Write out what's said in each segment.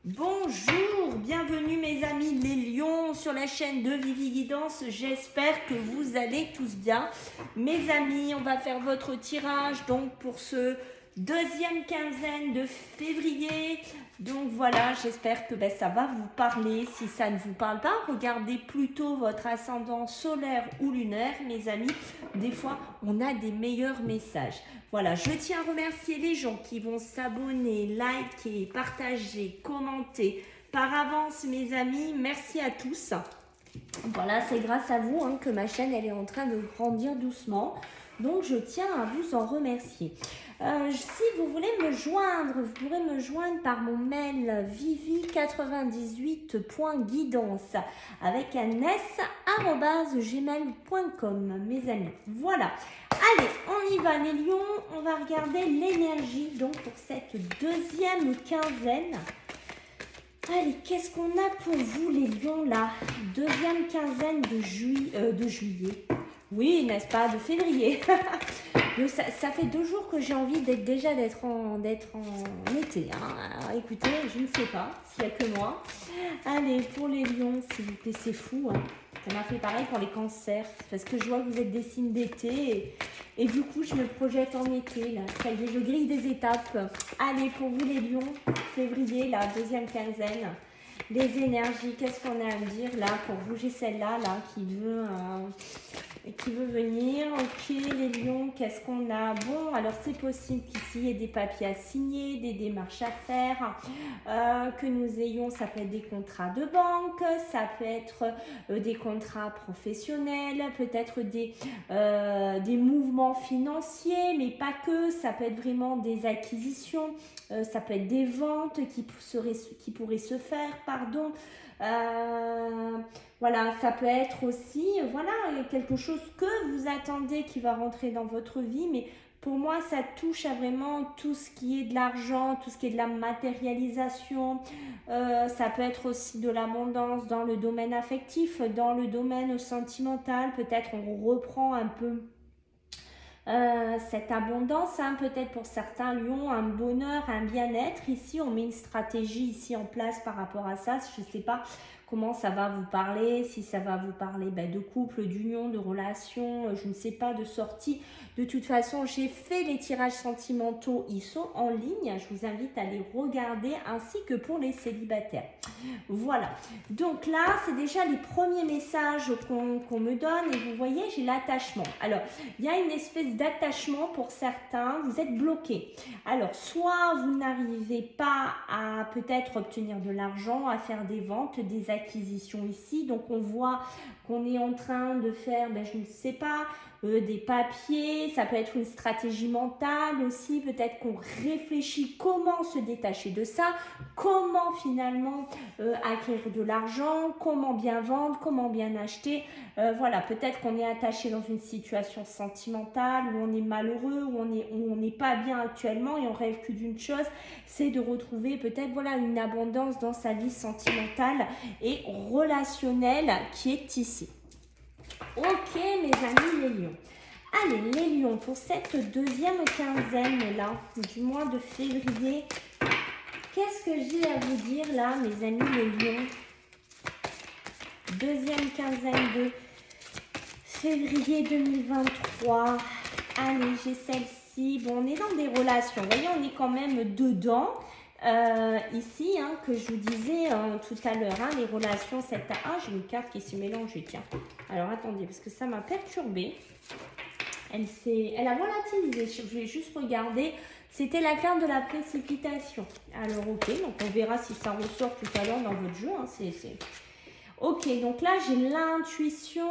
Bonjour, bienvenue mes amis les lions sur la chaîne de Vivi Guidance. J'espère que vous allez tous bien. Mes amis, on va faire votre tirage donc pour ce deuxième quinzaine de février. Donc voilà, j'espère que ça va vous parler. Si ça ne vous parle pas, regardez plutôt votre ascendant solaire ou lunaire, mes amis. Des fois, on a des meilleurs messages. Voilà, je tiens à remercier les gens qui vont s'abonner, liker, partager, commenter. Par avance, mes amis, merci à tous. Voilà, c'est grâce à vous que ma chaîne elle est en train de grandir doucement. Donc, je tiens à vous en remercier. Si vous voulez me joindre, vous pourrez me joindre par mon mail vivi98.guidance avec un s@gmail.com, mes amis. Voilà. Allez, on y va les lions. On va regarder l'énergie donc pour cette deuxième quinzaine. Allez, qu'est-ce qu'on a pour vous les lions là? Deuxième quinzaine de juillet. Oui, n'est-ce pas? De février. Ça fait 2 jours que j'ai envie d'être en été. Alors, écoutez, je ne sais pas s'il n'y a que moi. Allez, pour les lions, s'il vous plaît, c'est fou. Ça m'a fait pareil pour les cancers. Parce que je vois que vous êtes des signes d'été. Et du coup, je me projette en été. Là. Ça y est, je grille des étapes. Allez, pour vous les lions, février, la deuxième quinzaine. Les énergies, qu'est-ce qu'on a à me dire là pour vous? J'ai celle-là là, qui veut venir. Ok, les lions, qu'est-ce qu'on a? Bon, alors c'est possible qu'ici il y ait des papiers à signer, des démarches à faire, que nous ayons, ça peut être des contrats de banque, ça peut être des contrats professionnels, peut-être des mouvements financiers, mais pas que, ça peut être vraiment des acquisitions, ça peut être des ventes qui pourraient se faire, pardon. Voilà, ça peut être aussi quelque chose que vous attendez qui va rentrer dans votre vie, mais pour moi, ça touche à vraiment tout ce qui est de l'argent, tout ce qui est de la matérialisation. Ça peut être aussi de l'abondance dans le domaine affectif, dans le domaine sentimental. Peut-être on reprend un peu cette abondance, peut-être pour certains lions, un bonheur, un bien-être. Ici, on met une stratégie ici en place par rapport à ça. Je ne sais pas comment ça va vous parler, si ça va vous parler de couple, d'union, de relation, je ne sais pas, de sortie. De toute façon, j'ai fait les tirages sentimentaux, ils sont en ligne. Je vous invite à les regarder, ainsi que pour les célibataires. Voilà, donc là, c'est déjà les premiers messages qu'on me donne. Et vous voyez, j'ai l'attachement. Alors, il y a une espèce d'attachement pour certains. Vous êtes bloqué. Alors, soit vous n'arrivez pas à peut-être obtenir de l'argent, à faire des ventes, des acquisitions ici. Donc, on voit qu'on est en train de faire, je ne sais pas, des papiers. Ça peut être une stratégie mentale aussi. Peut-être qu'on réfléchit comment se détacher de ça, comment finalement acquérir de l'argent, comment bien vendre, comment bien acheter. Voilà, peut-être qu'on est attaché dans une situation sentimentale où on est malheureux, où on n'est pas bien actuellement et on rêve que d'une chose, c'est de retrouver peut-être une abondance dans sa vie sentimentale et relationnelle qui est ici. Ok mes amis les lions. Allez les lions, pour cette deuxième quinzaine là du mois de février, qu'est-ce que j'ai à vous dire là mes amis les lions? Deuxième quinzaine de février 2023. Allez, j'ai celle-ci. Bon, on est dans des relations. Vous voyez, on est quand même dedans. Ici, que je vous disais tout à l'heure, les relations 7 à 1. J'ai une carte qui s'est mélangée, tiens. Alors, attendez, parce que ça m'a perturbée. Elle a volatilisé. Je vais juste regarder. C'était la carte de la précipitation. Alors, ok, donc on verra si ça ressort tout à l'heure dans votre jeu. Ok, donc là j'ai l'intuition,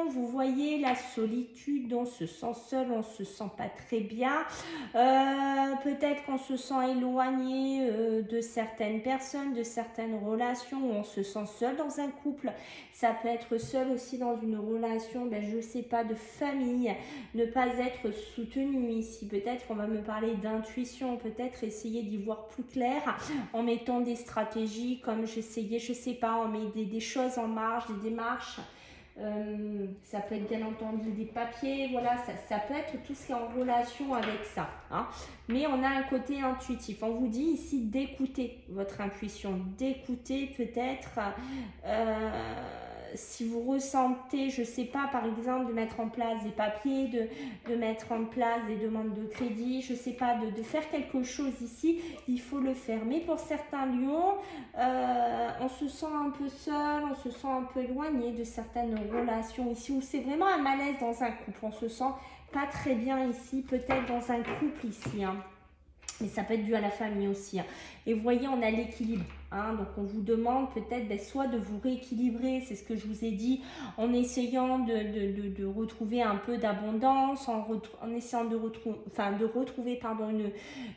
vous voyez la solitude, on se sent seul, on se sent pas très bien, peut-être qu'on se sent éloigné de certaines personnes, de certaines relations, où on se sent seul dans un couple, ça peut être seul aussi dans une relation, je sais pas, de famille, ne pas être soutenu ici, peut-être on va me parler d'intuition, peut-être essayer d'y voir plus clair en mettant des stratégies comme j'essayais, je sais pas, on met des choses en marche, des démarches Ça peut être bien entendu des papiers, voilà, ça peut être tout ce qui est en relation avec ça. Hein. Mais on a un côté intuitif. On vous dit ici d'écouter votre intuition, d'écouter peut-être si vous ressentez, je ne sais pas, par exemple, de mettre en place des papiers, de mettre en place des demandes de crédit, je ne sais pas, de faire quelque chose ici, il faut le faire. Mais pour certains lions, on se sent un peu seul, on se sent un peu éloigné de certaines relations ici, où c'est vraiment un malaise dans un couple, on se sent pas très bien ici, peut-être dans un couple ici, hein. Mais ça peut être dû à la famille aussi. Hein. Et vous voyez, on a l'équilibre. Hein, donc, on vous demande peut-être soit de vous rééquilibrer, c'est ce que je vous ai dit, en essayant de retrouver un peu d'abondance, en essayant de retrouver pardon,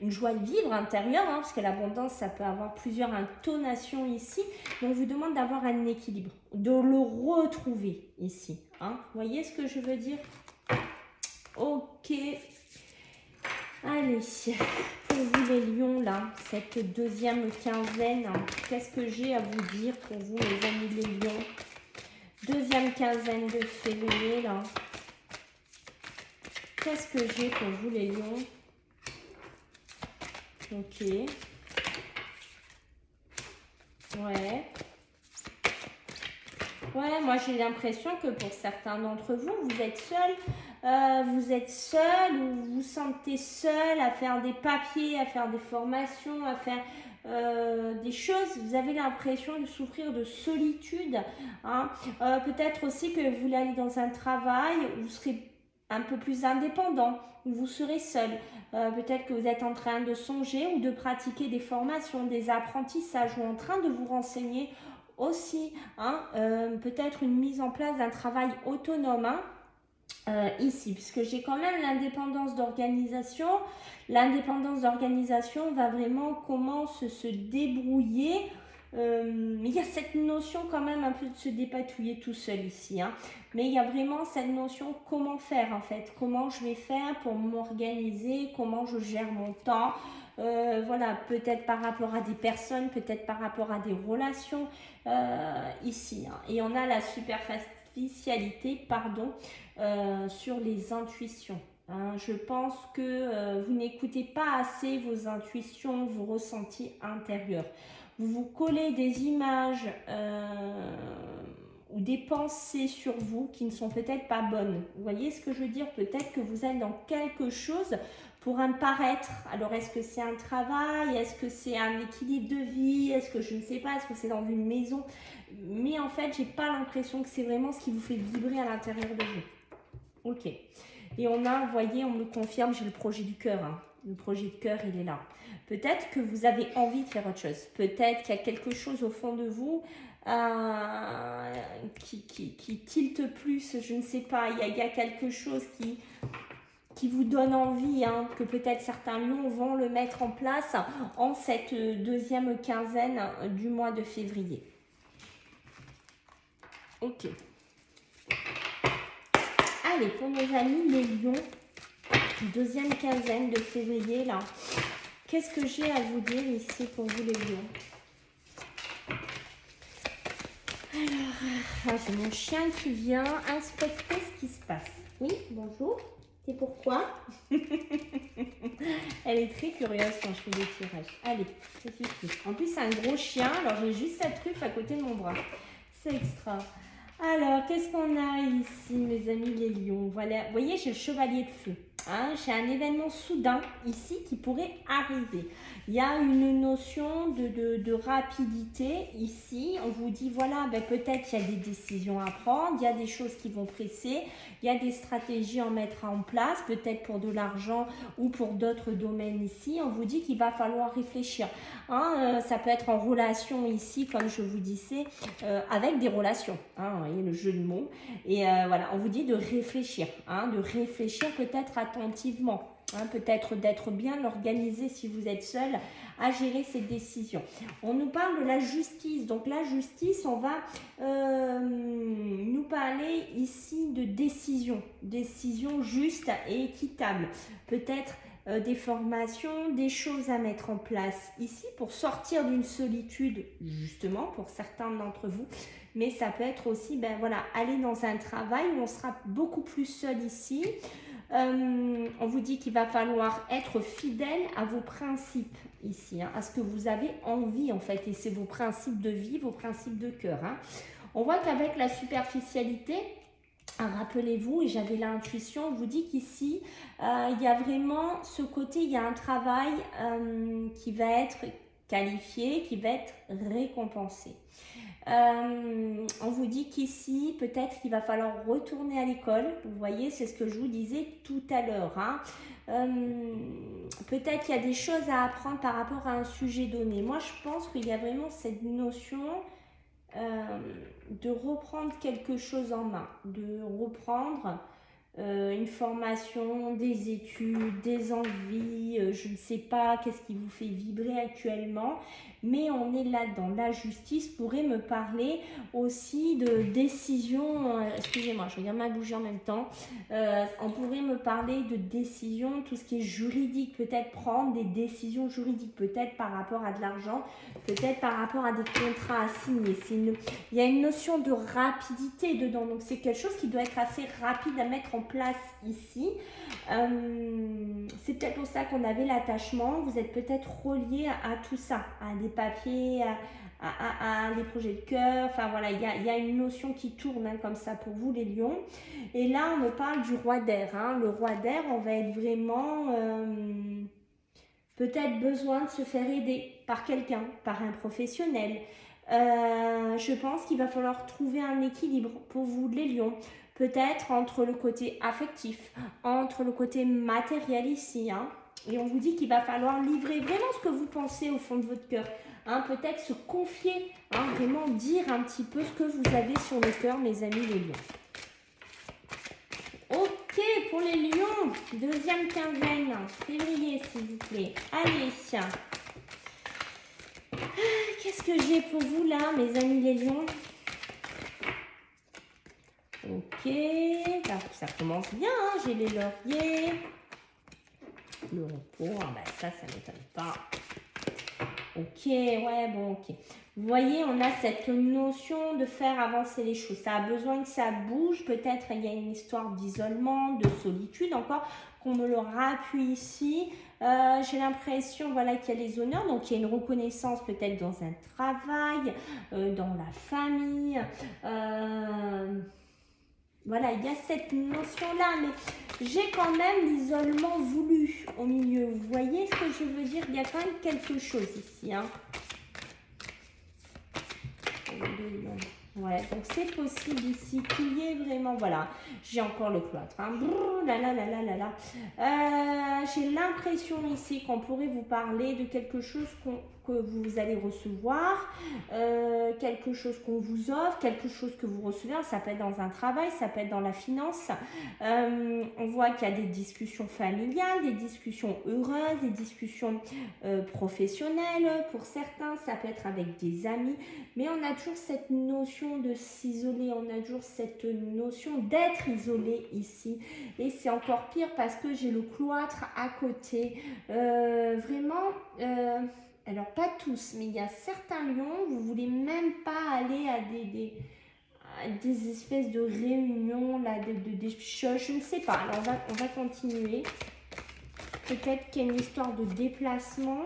une joie de vivre intérieure, hein, parce que l'abondance, ça peut avoir plusieurs intonations ici. Donc, on vous demande d'avoir un équilibre, de le retrouver ici. Hein. Vous voyez ce que je veux dire? Ok. Allez, pour vous les lions, là, cette deuxième quinzaine, qu'est-ce que j'ai à vous dire pour vous les amis les lions? Deuxième quinzaine de février, là. Qu'est-ce que j'ai pour vous les lions? Ok. Ouais. Ouais, moi j'ai l'impression que pour certains d'entre vous, vous êtes seul. Vous êtes seul ou vous vous sentez seul à faire des papiers, à faire des formations, à faire des choses. Vous avez l'impression de souffrir de solitude. Hein. Peut-être aussi que vous voulez aller dans un travail où vous serez un peu plus indépendant, où vous serez seul. Peut-être que vous êtes en train de songer ou de pratiquer des formations, des apprentissages ou en train de vous renseigner aussi. Hein, peut-être une mise en place d'un travail autonome. Hein, ici, puisque j'ai quand même l'indépendance d'organisation. L'indépendance d'organisation va vraiment comment se débrouiller. Mais il y a cette notion quand même un peu de se dépatouiller tout seul ici. Hein. Mais il y a vraiment cette notion comment faire en fait. Comment je vais faire pour m'organiser, comment je gère mon temps. Voilà, peut-être par rapport à des personnes, peut-être par rapport à des relations ici. Hein. Et on a la superficialité, pardon, sur les intuitions. Hein. Je pense que vous n'écoutez pas assez vos intuitions, vos ressentis intérieurs. Vous vous collez des images ou des pensées sur vous qui ne sont peut-être pas bonnes. Vous voyez ce que je veux dire? Peut-être que vous êtes dans quelque chose pour un paraître. Alors, est-ce que c'est un travail? Est-ce que c'est un équilibre de vie? Est-ce que je ne sais pas? Est-ce que c'est dans une maison? Mais en fait, j'ai pas l'impression que c'est vraiment ce qui vous fait vibrer à l'intérieur de vous. Ok. Et on a, vous voyez, on me confirme, j'ai le projet du cœur. Hein. Le projet de cœur, il est là. Peut-être que vous avez envie de faire autre chose. Peut-être qu'il y a quelque chose au fond de vous qui tilte plus. Je ne sais pas. Il y a quelque chose qui vous donne envie, hein, que peut-être certains lions vont le mettre en place en cette deuxième quinzaine du mois de février. Ok. Allez, pour nos amis les lions, deuxième quinzaine de février, là, qu'est-ce que j'ai à vous dire ici pour vous les lions? Alors, j'ai mon chien qui vient inspecter ce qui se passe. Oui, bonjour. C'est pourquoi? Elle est très curieuse quand je fais des tirages. Allez, c'est suffit. En plus, c'est un gros chien, alors j'ai juste cette truffe à côté de mon bras. C'est extra. Alors, qu'est-ce qu'on a ici, mes amis les lions? Voilà, vous voyez, j'ai le chevalier de feu. Hein, j'ai un événement soudain ici qui pourrait arriver. Il y a une notion de rapidité ici. On vous dit, voilà, ben, peut-être qu'il y a des décisions à prendre, il y a des choses qui vont presser, il y a des stratégies à mettre en place, peut-être pour de l'argent ou pour d'autres domaines ici. On vous dit qu'il va falloir réfléchir. Hein, ça peut être en relation ici, comme je vous disais, avec des relations. Hein, vous voyez le jeu de mots. Et voilà, on vous dit de réfléchir. Hein, de réfléchir peut-être attentivement. Hein, peut-être d'être bien organisé si vous êtes seul à gérer ces décisions. On nous parle de la justice. Donc la justice, on va nous parler ici de décision. Décision juste et équitable. Peut-être des formations, des choses à mettre en place ici pour sortir d'une solitude, justement, pour certains d'entre vous. Mais ça peut être aussi, ben voilà, aller dans un travail où on sera beaucoup plus seul ici. On vous dit qu'il va falloir être fidèle à vos principes ici, hein, à ce que vous avez envie en fait, et c'est vos principes de vie, vos principes de cœur. Hein. On voit qu'avec la superficialité, rappelez-vous, et j'avais l'intuition, on vous dit qu'ici, il y a vraiment ce côté, il y a un travail qui va être qualifié, qui va être récompensé. On vous dit qu'ici, peut-être qu'il va falloir retourner à l'école. Vous voyez, c'est ce que je vous disais tout à l'heure. Hein. Peut-être qu'il y a des choses à apprendre par rapport à un sujet donné. Moi, je pense qu'il y a vraiment cette notion de reprendre quelque chose en main, de reprendre une formation, des études, des envies, je ne sais pas qu'est-ce qui vous fait vibrer actuellement, mais on est là-dedans. La justice pourrait me parler aussi de décision, excusez-moi, je regarde ma bougie en même temps, on pourrait me parler de décision, tout ce qui est juridique, peut-être prendre des décisions juridiques, peut-être par rapport à de l'argent, peut-être par rapport à des contrats à signer. Il y a une notion de rapidité dedans, donc c'est quelque chose qui doit être assez rapide à mettre en place ici. C'est peut-être pour ça qu'on avait l'attachement. Vous êtes peut-être relié à tout ça, à des papiers, à des projets de cœur. Enfin voilà, il y a une notion qui tourne hein, comme ça pour vous les lions. Et là, on me parle du roi d'air. Hein. Le roi d'air, on va être vraiment peut-être besoin de se faire aider par quelqu'un, par un professionnel. Je pense qu'il va falloir trouver un équilibre pour vous les lions. Peut-être entre le côté affectif, entre le côté matériel ici. Hein. Et on vous dit qu'il va falloir livrer vraiment ce que vous pensez au fond de votre cœur. Hein, peut-être se confier, hein, vraiment dire un petit peu ce que vous avez sur le cœur, mes amis les lions. Ok, pour les lions, deuxième quinzaine, février s'il vous plaît. Allez, tiens. Qu'est-ce que j'ai pour vous là, mes amis les lions? Ok, ça commence bien, hein. J'ai les lauriers, le repos, ah bah ça m'étonne pas. Ok, ouais, bon, ok. Vous voyez, on a cette notion de faire avancer les choses. Ça a besoin que ça bouge. Peut-être il y a une histoire d'isolement, de solitude encore, qu'on me le rappuie ici. J'ai l'impression voilà, qu'il y a les honneurs. Donc, il y a une reconnaissance peut-être dans un travail, dans la famille. Voilà, il y a cette notion-là, mais j'ai quand même l'isolement voulu au milieu. Vous voyez ce que je veux dire? Il y a quand même quelque chose ici. Hein. Ouais, donc c'est possible ici qu'il y ait vraiment, voilà, j'ai encore le cloître. Hein. J'ai l'impression ici qu'on pourrait vous parler de quelque chose que vous allez recevoir, quelque chose qu'on vous offre, quelque chose que vous recevez. Ça peut être dans un travail, ça peut être dans la finance. On voit qu'il y a des discussions familiales, des discussions heureuses, des discussions professionnelles. Pour certains, ça peut être avec des amis. Mais on a toujours cette notion de s'isoler, on a toujours cette notion d'être isolé ici. Et c'est encore pire parce que j'ai le cloître à côté. Vraiment, alors pas tous, mais il y a certains lions, vous ne voulez même pas aller à des espèces de réunions, là, des choses, je ne sais pas. Alors on va continuer. Peut-être qu'il y a une histoire de déplacement.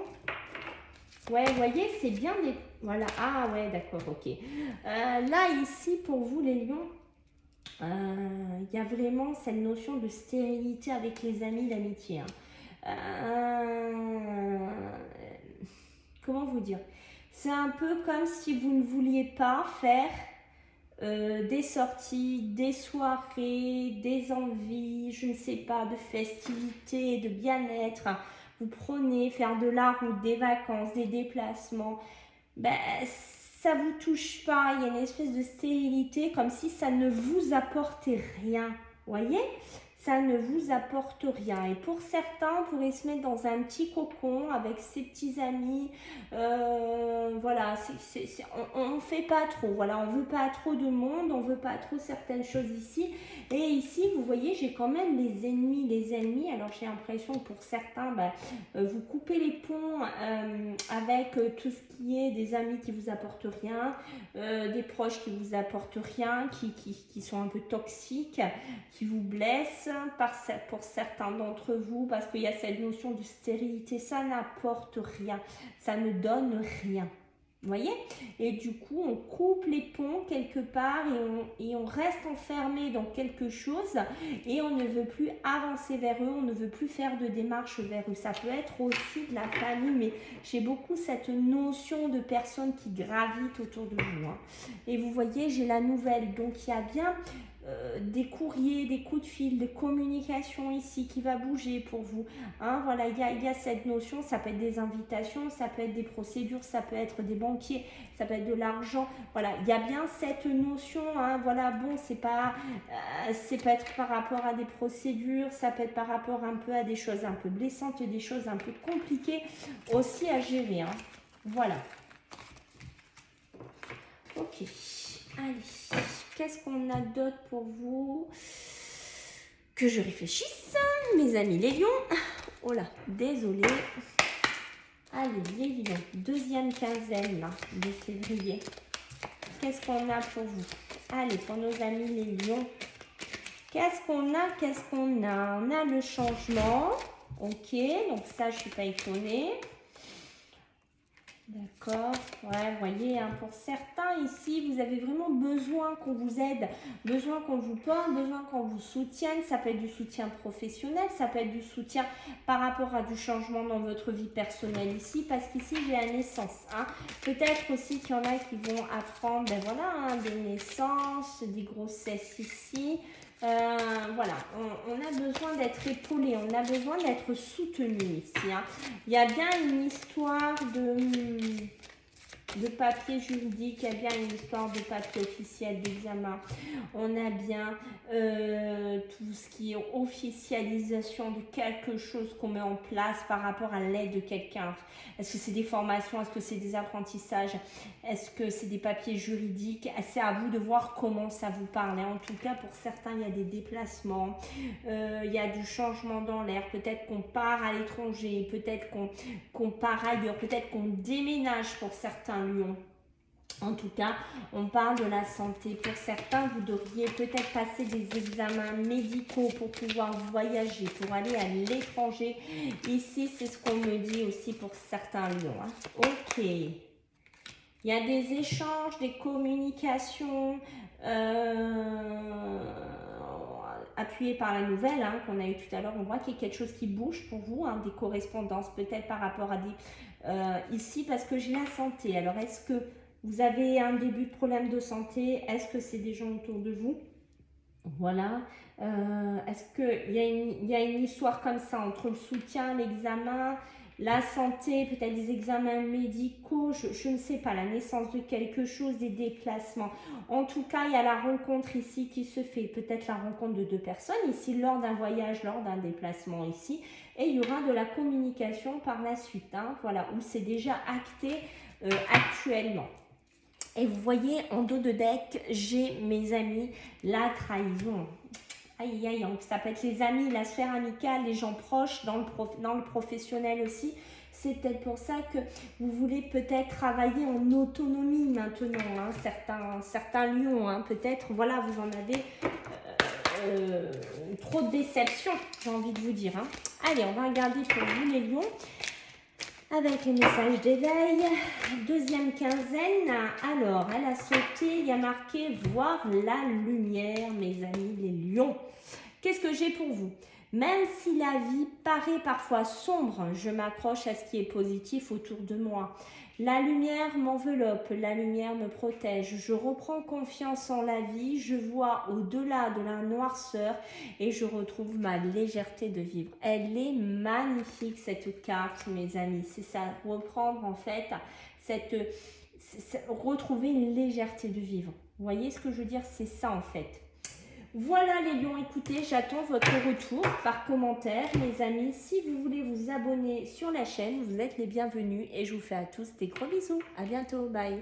Ouais, vous voyez, c'est bien des... Voilà, ah ouais, d'accord, ok. Là, ici, pour vous, les lions, il y a vraiment cette notion de stérilité avec les amis, l'amitié. Hein. Comment vous dire? C'est un peu comme si vous ne vouliez pas faire des sorties, des soirées, des envies, je ne sais pas, de festivités, de bien-être. Vous prenez, faire de la route, des vacances, des déplacements, ben, ça vous touche pas, il y a une espèce de stérilité, comme si ça ne vous apportait rien, voyez? ça ne vous apporte rien. Et pour certains, on pourrait se mettre dans un petit cocon avec ses petits amis. Voilà, on ne fait pas trop. Voilà, on ne veut pas trop de monde, on ne veut pas trop certaines choses ici. Et ici, vous voyez, j'ai quand même les ennemis. Les ennemis, alors j'ai l'impression que pour certains, vous coupez les ponts avec tout ce qui est des amis qui vous apportent rien, des proches qui vous apportent rien, qui sont un peu toxiques, qui vous blessent pour certains d'entre vous, parce qu'il y a cette notion de stérilité, ça n'apporte rien, ça ne donne rien. Vous voyez? Et du coup, on coupe les ponts quelque part et on reste enfermé dans quelque chose et on ne veut plus avancer vers eux, on ne veut plus faire de démarche vers eux. Ça peut être aussi de la famille, mais j'ai beaucoup cette notion de personnes qui gravitent autour de vous. Hein. Et vous voyez, j'ai la nouvelle, donc il y a bien des courriers, des coups de fil, des communications ici qui va bouger pour vous. Hein, voilà, il y a cette notion, ça peut être des invitations, ça peut être des procédures, ça peut être des banquiers, ça peut être de l'argent. Voilà, il y a bien cette notion, hein, voilà, bon, c'est pas être par rapport à des procédures, ça peut être par rapport un peu à des choses un peu blessantes et des choses un peu compliquées aussi à gérer. Hein. Voilà. Ok, allez. Qu'est-ce qu'on a d'autre pour vous? Que je réfléchisse, mes amis les lions. Oh là, désolée. Allez, les lions, deuxième quinzaine là, de février. Qu'est-ce qu'on a pour vous? Allez, pour nos amis les lions. Qu'est-ce qu'on a? Qu'est-ce qu'on a? On a le changement. Ok, donc ça, je ne suis pas étonnée. D'accord, ouais, vous voyez, hein, pour certains ici, vous avez vraiment besoin qu'on vous aide, besoin qu'on vous porte, besoin qu'on vous soutienne. Ça peut être du soutien professionnel, ça peut être du soutien par rapport à du changement dans votre vie personnelle ici, parce qu'ici, j'ai la naissance. Hein. Peut-être aussi qu'il y en a qui vont apprendre, ben voilà, hein, des naissances, des grossesses ici. Voilà, on a besoin d'être épaulé, on a besoin d'être soutenu ici. Hein. Il y a bien une histoire de papier juridique, il y a bien une histoire de papier officiel d'examen. On a bien tout ce qui est officialisation de quelque chose qu'on met en place par rapport à l'aide de quelqu'un. Est-ce que c'est des formations? Est-ce que c'est des apprentissages? Est-ce que c'est des papiers juridiques? C'est à vous de voir comment ça vous parle. Et en tout cas, pour certains, il y a des déplacements, il y a du changement dans l'air. Peut-être qu'on part à l'étranger, peut-être qu'on part ailleurs, peut-être qu'on déménage pour certains lions. En tout cas, on parle de la santé. Pour certains, vous devriez peut-être passer des examens médicaux pour pouvoir voyager, pour aller à l'étranger. Ici, c'est ce qu'on me dit aussi pour certains lions. Hein. Ok. Il y a des échanges, des communications appuyées par la nouvelle hein, qu'on a eu tout à l'heure. On voit qu'il y a quelque chose qui bouge pour vous, hein, des correspondances peut-être par rapport à des... ici, parce que j'ai la santé. Alors, est-ce que vous avez un début de problème de santé? Est-ce que c'est des gens autour de vous? Voilà. Est-ce qu'il y a une histoire comme ça entre le soutien, l'examen, la santé, peut-être des examens médicaux, je ne sais pas, la naissance de quelque chose, des déplacements. En tout cas, il y a la rencontre ici qui se fait, peut-être la rencontre de deux personnes ici lors d'un voyage, lors d'un déplacement ici. Et il y aura de la communication par la suite, hein, voilà, où c'est déjà acté actuellement. Et vous voyez, en dos de deck, j'ai mes amis, la trahison. Aïe, aïe, ça peut être les amis, la sphère amicale, les gens proches, dans le professionnel aussi. C'est peut-être pour ça que vous voulez peut-être travailler en autonomie maintenant. Hein, certains lions, hein, peut-être, voilà, vous en avez trop de déception, j'ai envie de vous dire. Hein. Allez, on va regarder pour vous les lions. Avec les messages d'éveil, deuxième quinzaine, alors elle a sauté, il y a marqué « Voir la lumière » mes amis les lions. Qu'est-ce que j'ai pour vous? Même si la vie paraît parfois sombre, je m'accroche à ce qui est positif autour de moi. La lumière m'enveloppe, la lumière me protège. Je reprends confiance en la vie, je vois au-delà de la noirceur et je retrouve ma légèreté de vivre. Elle est magnifique cette carte, mes amis. C'est ça, reprendre en fait, retrouver une légèreté de vivre. Vous voyez ce que je veux dire? C'est ça en fait. Voilà les lions, écoutez, j'attends votre retour par commentaire. Les amis, si vous voulez vous abonner sur la chaîne, vous êtes les bienvenus et je vous fais à tous des gros bisous. À bientôt, bye.